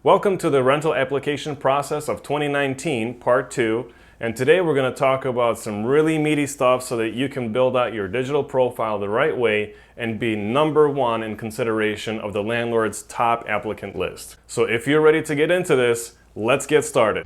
Welcome to the rental application process of 2019, part 2. And today we're going to talk about some really meaty stuff so that you can build out your digital profile the right way and be number one in consideration of the landlord's top applicant list. So if you're ready to get into this, let's get started.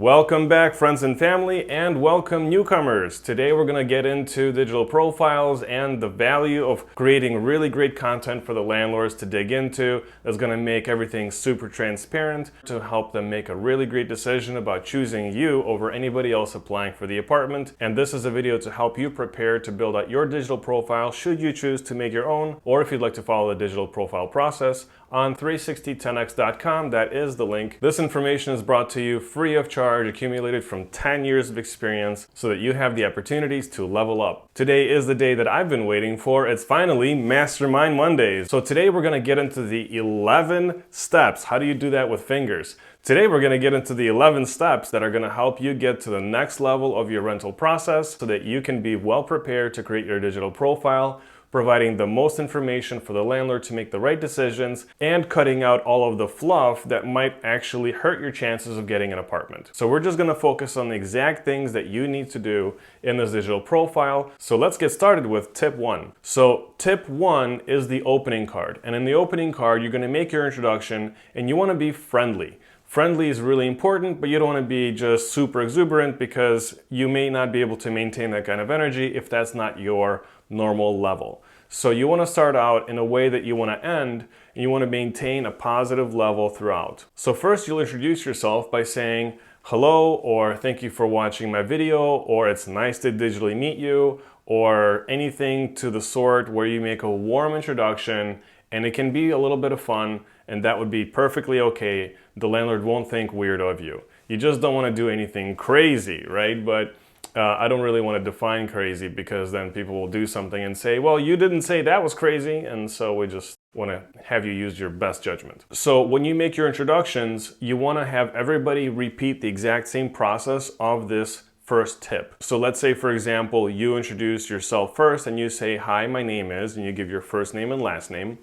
Welcome back, friends and family, and welcome newcomers. Today we're going to get into digital profiles and the value of creating really great content for the landlords to dig into that's going to make everything super transparent to help them make a really great decision about choosing you over anybody else applying for the apartment. And this is a video to help you prepare to build out your digital profile should you choose to make your own, or if you'd like to follow the digital profile process on 36010x.com. That is the link. This information is brought to you free of charge, accumulated from 10 years of experience so that you have the opportunities to level up. Today is the day that I've been waiting for. It's finally Mastermind Mondays. So today we're going to get into the 11 steps. How do you do that with fingers? Today we're going to get into the 11 steps that are going to help you get to the next level of your rental process so that you can be well prepared to create your digital profile, providing the most information for the landlord to make the right decisions, and cutting out all of the fluff that might actually hurt your chances of getting an apartment. So we're just going to focus on the exact things that you need to do in this digital profile. So let's get started with tip 1. So tip 1 is the opening card. And in the opening card, you're going to make your introduction and you want to be friendly. Friendly is really important, but you don't want to be just super exuberant because you may not be able to maintain that kind of energy if that's not your normal level. So you want to start out in a way that you want to end, and you want to maintain a positive level throughout. So first you'll introduce yourself by saying hello, or thank you for watching my video, or it's nice to digitally meet you, or anything to the sort where you make a warm introduction, and it can be a little bit of fun, and that would be perfectly okay. The landlord won't think weird of you. You just don't want to do anything crazy, right? But I don't really want to define crazy because then people will do something and say, well, you didn't say that was crazy, and so we just want to have you use your best judgment. So when you make your introductions, you want to have everybody repeat the exact same process of this first tip. So let's say, for example, you introduce yourself first and you say, hi, my name is, and you give your first name and last name.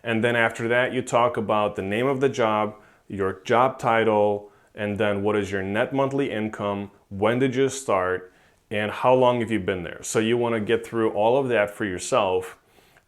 And then after that, you talk about the name of the job, your job title, and then what is your net monthly income, when did you start, and how long have you been there. So you want to get through all of that for yourself.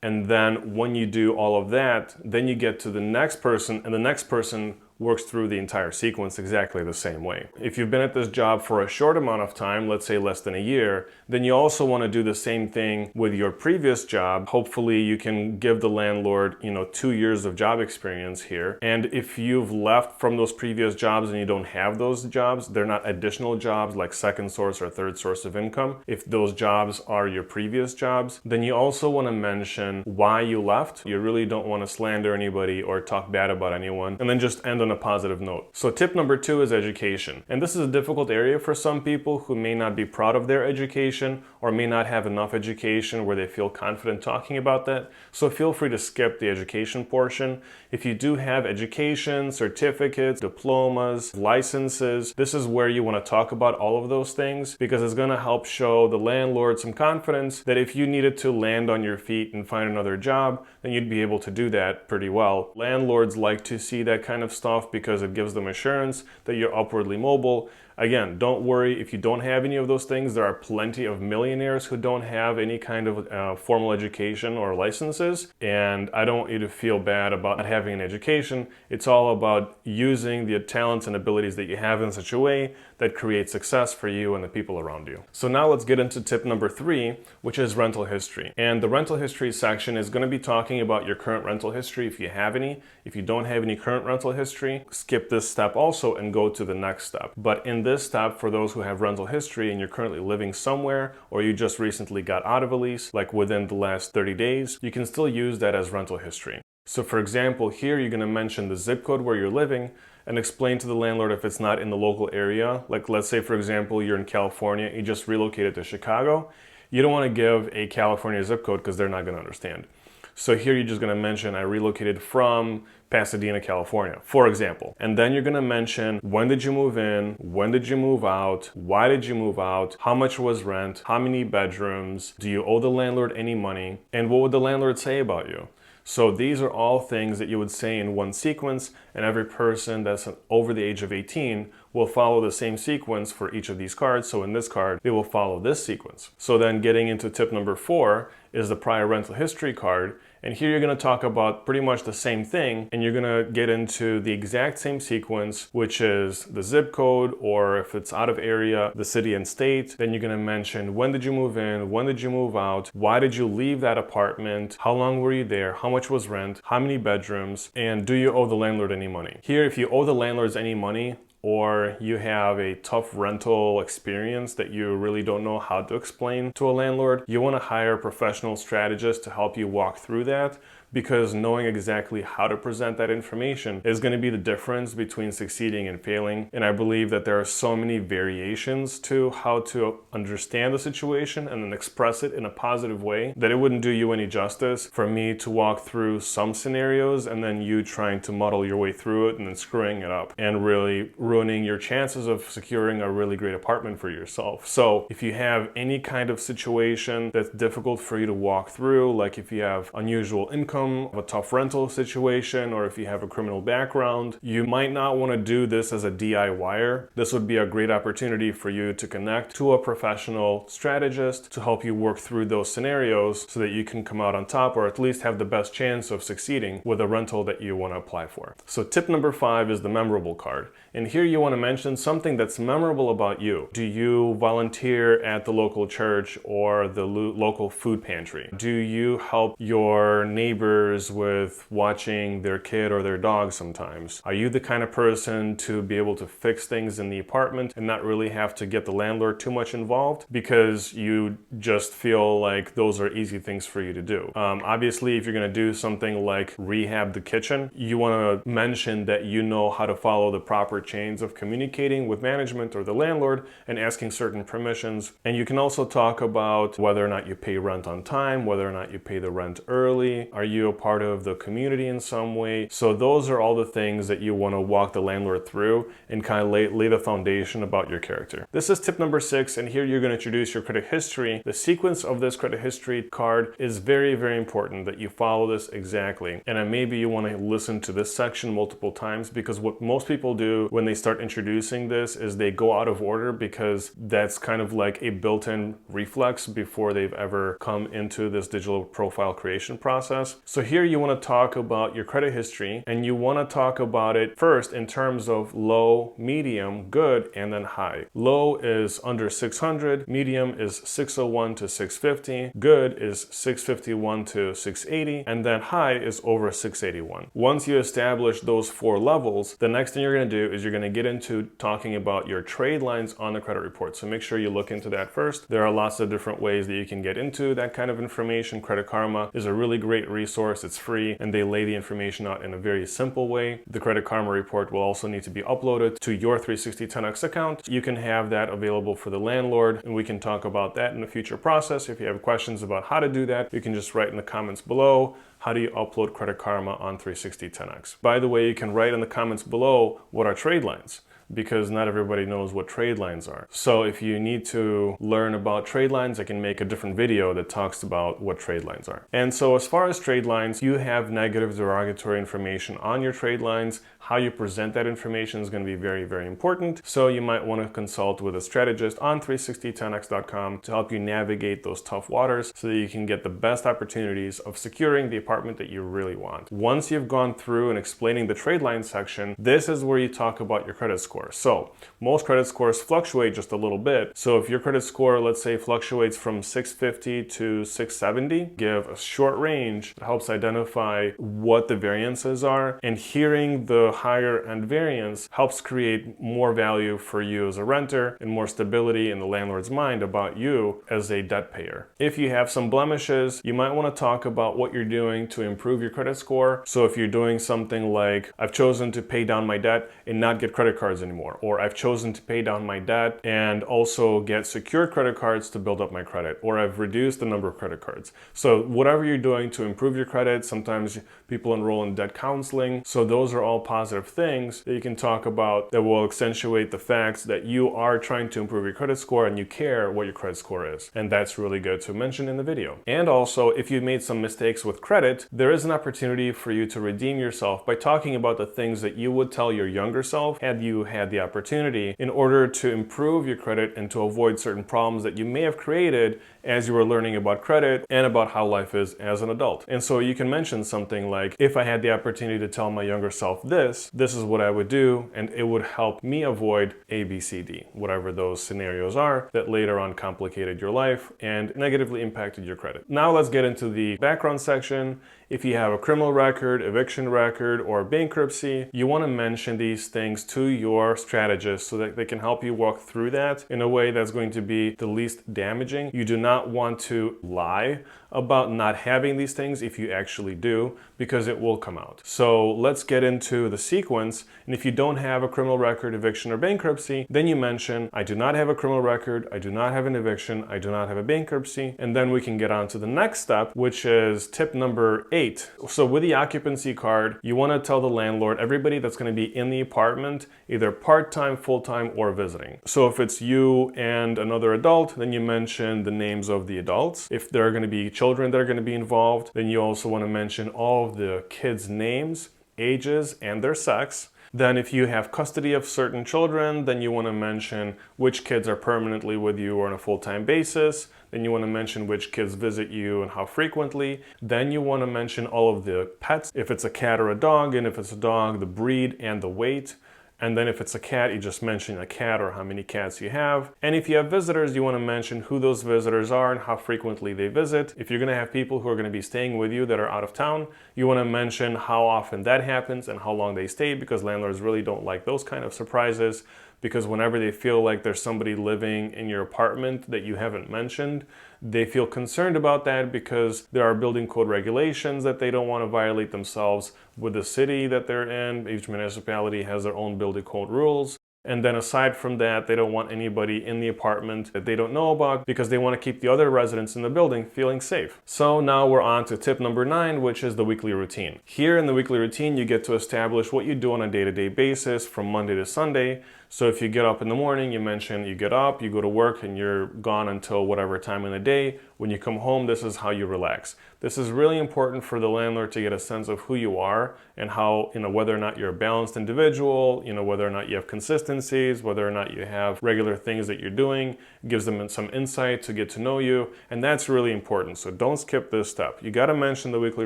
And then when you do all of that, then you get to the next person, and the next person works through the entire sequence exactly the same way. If you've been at this job for a short amount of time, let's say less than a year, then you also want to do the same thing with your previous job. Hopefully you can give the landlord, 2 years of job experience here. And if you've left from those previous jobs and you don't have those jobs, they're not additional jobs like second source or third source of income. If those jobs are your previous jobs, then you also want to mention why you left. You really don't want to slander anybody or talk bad about anyone, and then just end on a positive note. So tip number 2 is education. And this is a difficult area for some people who may not be proud of their education or may not have enough education where they feel confident talking about that. So feel free to skip the education portion. If you do have education, certificates, diplomas, licenses, this is where you want to talk about all of those things because it's going to help show the landlord some confidence that if you needed to land on your feet and find another job, then you'd be able to do that pretty well. Landlords like to see that kind of stuff because it gives them assurance that you're upwardly mobile. Again, don't worry if you don't have any of those things. There are plenty of millionaires who don't have any kind of formal education or licenses, and I don't want you to feel bad about not having an education. It's all about using the talents and abilities that you have in such a way that creates success for you and the people around you. So now let's get into tip number 3, which is rental history. And the rental history section is going to be talking about your current rental history if you have any. If you don't have any current rental history, skip this step also and go to the next step. But in this step, for those who have rental history and you're currently living somewhere, or you just recently got out of a lease, like within the last 30 days, you can still use that as rental history. So for example, here you're going to mention the zip code where you're living and explain to the landlord if it's not in the local area. Like let's say, for example, you're in California, you just relocated to Chicago. You don't want to give a California zip code because they're not going to understand. So here you're just going to mention I relocated from Pasadena, California, for example. And then you're gonna mention when did you move in, when did you move out, why did you move out, how much was rent, how many bedrooms, do you owe the landlord any money, and what would the landlord say about you? So these are all things that you would say in one sequence, and every person that's over the age of 18 will follow the same sequence for each of these cards. So in this card, they will follow this sequence. So then getting into tip number 4 is the prior rental history card. And here you're going to talk about pretty much the same thing, and you're going to get into the exact same sequence, which is the zip code, or if it's out of area, the city and state. Then you're going to mention when did you move in, when did you move out, why did you leave that apartment, how long were you there, how much was rent, how many bedrooms, and do you owe the landlord any money. Here, if you owe the landlords any money, or you have a tough rental experience that you really don't know how to explain to a landlord, you want to hire a professional strategist to help you walk through that, because knowing exactly how to present that information is going to be the difference between succeeding and failing. And I believe that there are so many variations to how to understand the situation and then express it in a positive way that it wouldn't do you any justice for me to walk through some scenarios and then you trying to muddle your way through it and then screwing it up and really ruining your chances of securing a really great apartment for yourself. So if you have any kind of situation that's difficult for you to walk through, like if you have unusual income, a tough rental situation, or if you have a criminal background, you might not want to do this as a DIYer. This would be a great opportunity for you to connect to a professional strategist to help you work through those scenarios so that you can come out on top, or at least have the best chance of succeeding with a rental that you want to apply for. So tip number 5 is the memorable card. And here you want to mention something that's memorable about you. Do you volunteer at the local church or the local food pantry? Do you help your neighbors with watching their kid or their dog sometimes? Are you the kind of person to be able to fix things in the apartment and not really have to get the landlord too much involved because you just feel like those are easy things for you to do? Obviously, if you're going to do something like rehab the kitchen, you want to mention that you know how to follow the proper chains of communicating with management or the landlord and asking certain permissions. And you can also talk about whether or not you pay rent on time, whether or not you pay the rent early. Are you a part of the community in some way? So those are all the things that you want to walk the landlord through and kind of lay the foundation about your character. This is tip number 6, and here you're going to introduce your credit history. The sequence of this credit history card is very, very important that you follow this exactly. And then maybe you want to listen to this section multiple times, because what most people do when they start introducing this is they go out of order, because that's kind of like a built-in reflex before they've ever come into this digital profile creation process. So here you want to talk about your credit history, and you want to talk about it first in terms of low, medium, good, and then high. Low is under 600, medium is 601 to 650, good is 651 to 680, and then high is over 681. Once you establish those 4 levels, the next thing you're going to do is you're going to get into talking about your trade lines on the credit report. So make sure you look into that first. There are lots of different ways that you can get into that kind of information. Credit Karma is a really great resource. It's free, and they lay the information out in a very simple way. The Credit Karma report will also need to be uploaded to your 36010X account. You can have that available for the landlord, and we can talk about that in the future process. If you have questions about how to do that, you can just write in the comments below. How do you upload Credit Karma on 36010X? By the way, you can write in the comments below what are trade lines, because not everybody knows what trade lines are. So if you need to learn about trade lines, I can make a different video that talks about what trade lines are. And so as far as trade lines, you have negative derogatory information on your trade lines. How you present that information is going to be very, very important. So you might want to consult with a strategist on 36010x.com to help you navigate those tough waters so that you can get the best opportunities of securing the apartment that you really want. Once you've gone through and explaining the trade line section, this is where you talk about your credit score. So most credit scores fluctuate just a little bit. So if your credit score, let's say, fluctuates from 650 to 670, give a short range that helps identify what the variances are, and hearing the higher end variance helps create more value for you as a renter and more stability in the landlord's mind about you as a debt payer. If you have some blemishes, you might want to talk about what you're doing to improve your credit score. So if you're doing something like, I've chosen to pay down my debt and not get credit cards anymore, anymore, or I've chosen to pay down my debt and also get secured credit cards to build up my credit, or I've reduced the number of credit cards. So whatever you're doing to improve your credit, sometimes people enroll in debt counseling. So those are all positive things that you can talk about that will accentuate the facts that you are trying to improve your credit score and you care what your credit score is. And that's really good to mention in the video. And also, if you made some mistakes with credit, there is an opportunity for you to redeem yourself by talking about the things that you would tell your younger self had you had the opportunity in order to improve your credit and to avoid certain problems that you may have created as you were learning about credit and about how life is as an adult. And so you can mention something like, if I had the opportunity to tell my younger self this is what I would do, and it would help me avoid A, B, C, D, whatever those scenarios are that later on complicated your life and negatively impacted your credit. Now let's get into the background section. If you have a criminal record, eviction record, or bankruptcy, you want to mention these things to your strategist so that they can help you walk through that in a way that's going to be the least damaging. You do not want to lie about not having these things if you actually do, because it will come out. So let's get into the sequence. And if you don't have a criminal record, eviction, or bankruptcy, then you mention, I do not have a criminal record, I do not have an eviction, I do not have a bankruptcy. And then we can get on to the next step, which is tip number 8. So with the occupancy card, you want to tell the landlord everybody that's going to be in the apartment, either part-time, full-time, or visiting. So if it's you and another adult, then you mention the names of the adults. If there are going to be children that are going to be involved, then you also want to mention all of the kids' names, ages, and their sex. Then if you have custody of certain children, then you want to mention which kids are permanently with you or on a full-time basis. Then you want to mention which kids visit you and how frequently. Then you want to mention all of the pets, if it's a cat or a dog, and if it's a dog, the breed and the weight. And then if it's a cat, you just mention a cat or how many cats you have. And if you have visitors, you want to mention who those visitors are and how frequently they visit. If you're going to have people who are going to be staying with you that are out of town, you want to mention how often that happens and how long they stay, because landlords really don't like those kind of surprises. Because whenever they feel like there's somebody living in your apartment that you haven't mentioned, they feel concerned about that because there are building code regulations that they don't want to violate themselves with the city that they're in. Each municipality has their own building code rules. And then aside from that, they don't want anybody in the apartment that they don't know about because they want to keep the other residents in the building feeling safe. So now we're on to tip number 9, which is the weekly routine. Here in the weekly routine, you get to establish what you do on a day-to-day basis from Monday to Sunday. So if you get up in the morning, you mention you get up, you go to work, and you're gone until whatever time in the day. When you come home, this is how you relax. This is really important for the landlord to get a sense of who you are and how, whether or not you're a balanced individual, whether or not you have consistencies, whether or not you have regular things that you're doing. It gives them some insight to get to know you, and that's really important. So don't skip this step. You got to mention the weekly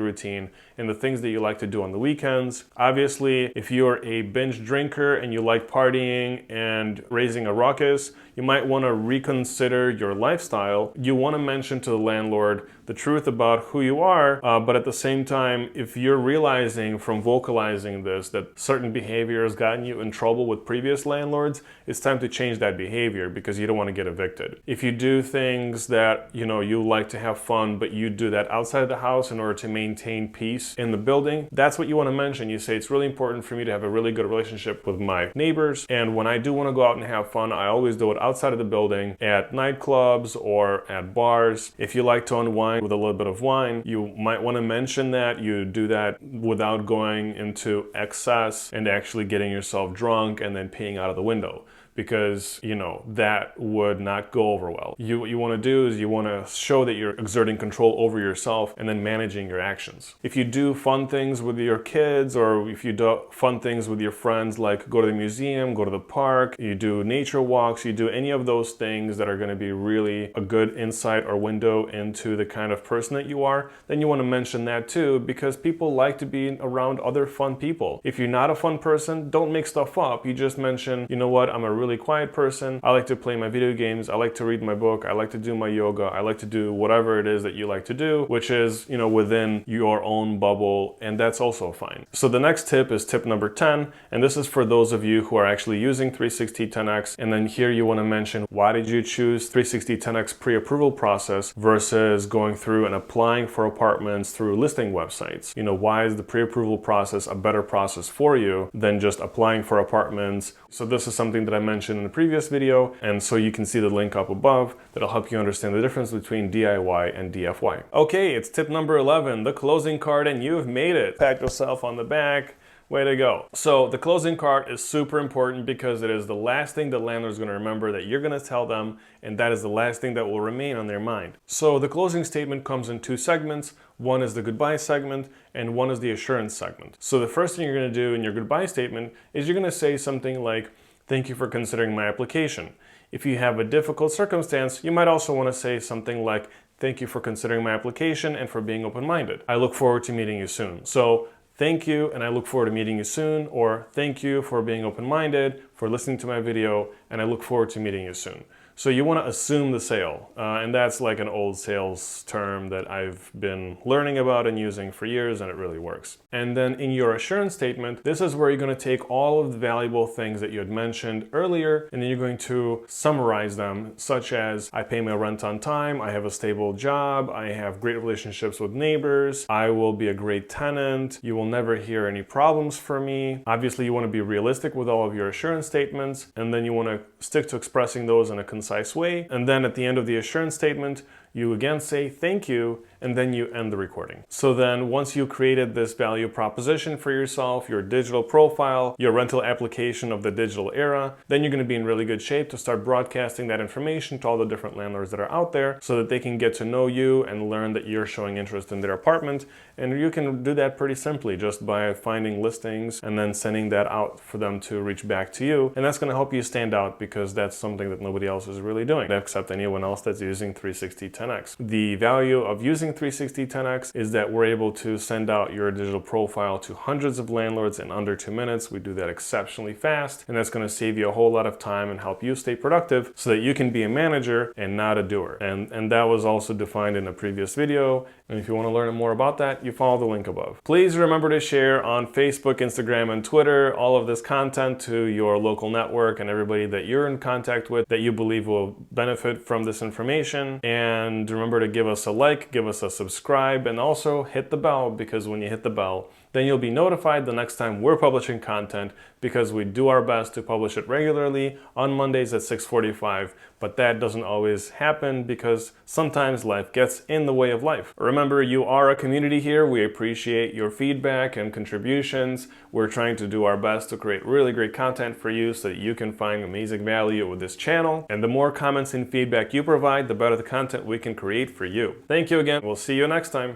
routine and the things that you like to do on the weekends. Obviously, if you're a binge drinker and you like partying and raising a ruckus, you might want to reconsider your lifestyle. You want to mention to the landlord the truth about who you are, but at the same time, if you're realizing from vocalizing this that certain behavior has gotten you in trouble with previous landlords, it's time to change that behavior because you don't want to get evicted. If you do things that, you like to have fun, but you do that outside of the house in order to maintain peace in the building, that's what you want to mention. You say, it's really important for me to have a really good relationship with my neighbors, and when I do want to go out and have fun, I always do it outside of the building, at nightclubs or at bars. If you like to unwind with a little bit of wine, you might want to mention that you do that without going into excess and actually getting yourself drunk and then peeing out of the window, because that would not go over well. What you want to do is you want to show that you're exerting control over yourself and then managing your actions. If you do fun things with your kids, or if you do fun things with your friends, like go to the museum, go to the park, you do nature walks, you do any of those things that are going to be really a good insight or window into the kind of person that you are, then you want to mention that too, because people like to be around other fun people. If you're not a fun person, don't make stuff up. You just mention, I'm a really really quiet person. I like to play my video games. I like to read my book. I like to do my yoga. I like to do whatever it is that you like to do, which is, within your own bubble, and that's also fine. So the next tip is tip number 10, and this is for those of you who are actually using 360 10X, and then here you want to mention why did you choose 360 10X pre-approval process versus going through and applying for apartments through listing websites. Why is the pre-approval process a better process for you than just applying for apartments? So this is something that I mentioned in the previous video, and so you can see the link up above that'll help you understand the difference between DIY and DFY. Okay, it's tip number 11, the closing card, and you've made it. Pat yourself on the back. Way to go. So the closing card is super important because it is the last thing the landlord's going to remember that you're going to tell them, and that is the last thing that will remain on their mind. So the closing statement comes in two segments. One is the goodbye segment and one is the assurance segment. So the first thing you're going to do in your goodbye statement is you're going to say something like, "Thank you for considering my application." If you have a difficult circumstance, you might also want to say something like, "Thank you for considering my application and for being open-minded. I look forward to meeting you soon." So thank you, and I look forward to meeting you soon, or thank you for being open-minded, for listening to my video, and I look forward to meeting you soon. So you want to assume the sale, and that's like an old sales term that I've been learning about and using for years, and it really works. And then in your assurance statement, this is where you're going to take all of the valuable things that you had mentioned earlier, and then you're going to summarize them, such as, I pay my rent on time, I have a stable job, I have great relationships with neighbors, I will be a great tenant, you will never hear any problems from me. Obviously, you want to be realistic with all of your assurance statements, and then you want to stick to expressing those in a concise way. And then at the end of the assurance statement, you again say thank you, and then you end the recording. So then once you created this value proposition for yourself, your digital profile, your rental application of the digital era, then you're going to be in really good shape to start broadcasting that information to all the different landlords that are out there so that they can get to know you and learn that you're showing interest in their apartment. And you can do that pretty simply just by finding listings and then sending that out for them to reach back to you. And that's going to help you stand out because that's something that nobody else is really doing except anyone else that's using 360 10X. The value of using 360 10X is that we're able to send out your digital profile to hundreds of landlords in under 2 minutes. We do that exceptionally fast, and that's going to save you a whole lot of time and help you stay productive so that you can be a manager and not a doer. And that was also defined in a previous video. And if you want to learn more about that, you follow the link above. Please remember to share on Facebook, Instagram, and Twitter all of this content to your local network and everybody that you're in contact with that you believe will benefit from this information. And remember to give us a like, give us a subscribe, and also hit the bell, because when you hit the bell, then you'll be notified the next time we're publishing content, because we do our best to publish it regularly on Mondays at 6:45, but that doesn't always happen because sometimes life gets in the way of life. Remember, you are a community here. We appreciate your feedback and contributions. We're trying to do our best to create really great content for you so that you can find amazing value with this channel. And the more comments and feedback you provide, the better the content we can create for you. Thank you again. We'll see you next time.